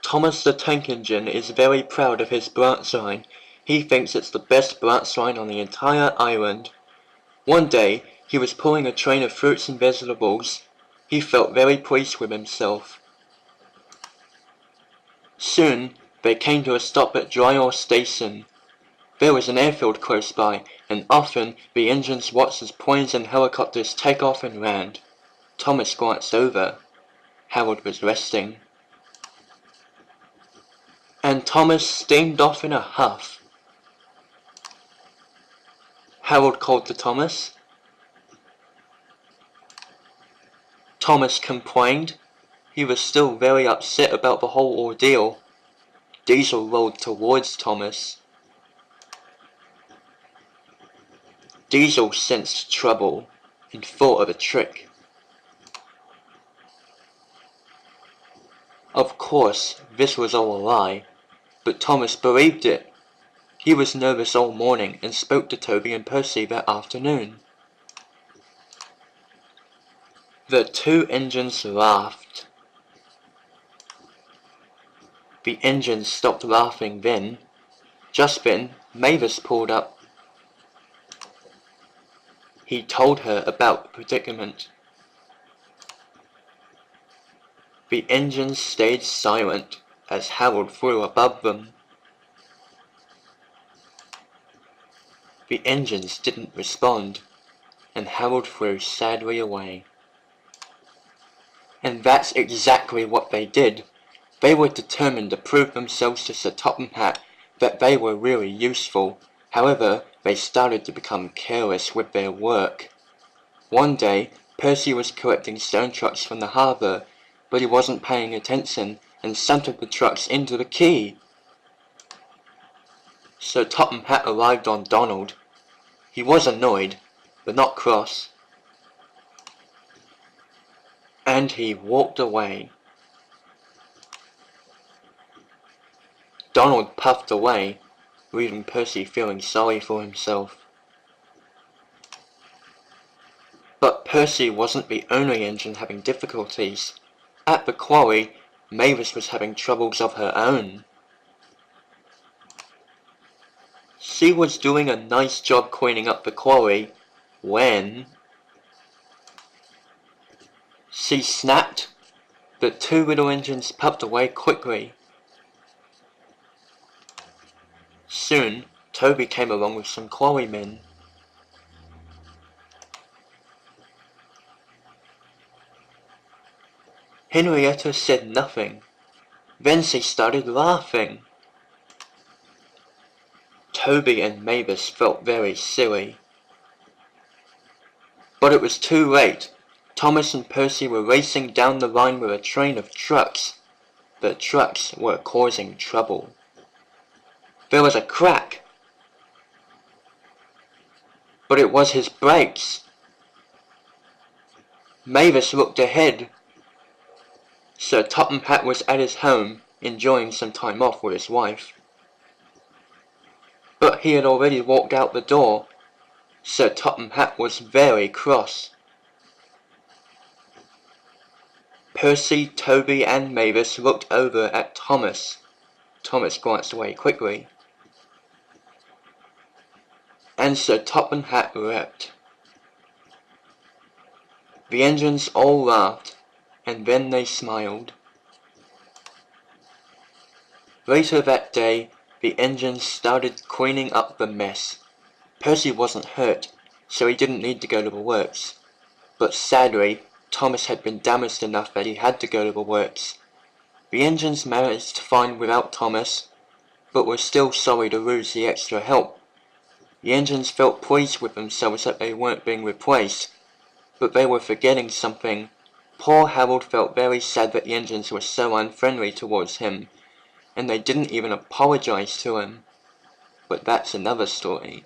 Thomas the Tank Engine is very proud of his branch line. He thinks it's the best branch line on the entire island. One day, he was pulling a train of fruits and vegetables. He felt very pleased with himself. Soon, they came to a stop at Dryall Station. There was an airfield close by, and often the engines watched as planes and helicopters take off and land. Thomas glanced over. Harold was resting. And Thomas steamed off in a huff. Harold called to Thomas. Thomas complained. He was still very upset about the whole ordeal. Diesel rolled towards Thomas. Diesel sensed trouble and thought of a trick. Of course, this was all a lie, but Thomas believed it. He was nervous all morning and spoke to Toby and Percy that afternoon. The two engines laughed. The engines stopped laughing then. Just then, Mavis pulled up. He told her about the predicament. The engines stayed silent as Harold flew above them. The engines didn't respond, and Harold flew sadly away. And that's exactly what they did. They were determined to prove themselves to Sir Topham Hatt that they were really useful. However, they started to become careless with their work. One day, Percy was collecting stone trucks from the harbour, but he wasn't paying attention and centered the trucks into the quay. Sir Topham Hatt arrived on Donald. He was annoyed, but not cross. And he walked away. Donald puffed away, leaving Percy feeling sorry for himself. But Percy wasn't the only engine having difficulties. At the quarry, Mavis was having troubles of her own. She was doing a nice job cleaning up the quarry when she snapped. The two little engines puffed away quickly. Soon, Toby came along with some quarrymen. Henrietta said nothing. Then she started laughing. Toby and Mavis felt very silly. But it was too late. Thomas and Percy were racing down the line with a train of trucks. The trucks were causing trouble. There was a crack. But it was his brakes. Mavis looked ahead. Sir Topham Hatt was at his home, enjoying some time off with his wife. But he had already walked out the door. Sir Topham Hatt was very cross. Percy, Toby and Mavis looked over at Thomas. Thomas glanced away quickly. And Sir Topham Hatt wept. The engines all laughed, and then they smiled. Later that day, the engines started cleaning up the mess. Percy wasn't hurt, so he didn't need to go to the works. But sadly, Thomas had been damaged enough that he had to go to the works. The engines managed fine without Thomas, but were still sorry to lose the extra help. The engines felt pleased with themselves that they weren't being replaced, but they were forgetting something. Poor Harold felt very sad that the engines were so unfriendly towards him, and they didn't even apologize to him. But that's another story.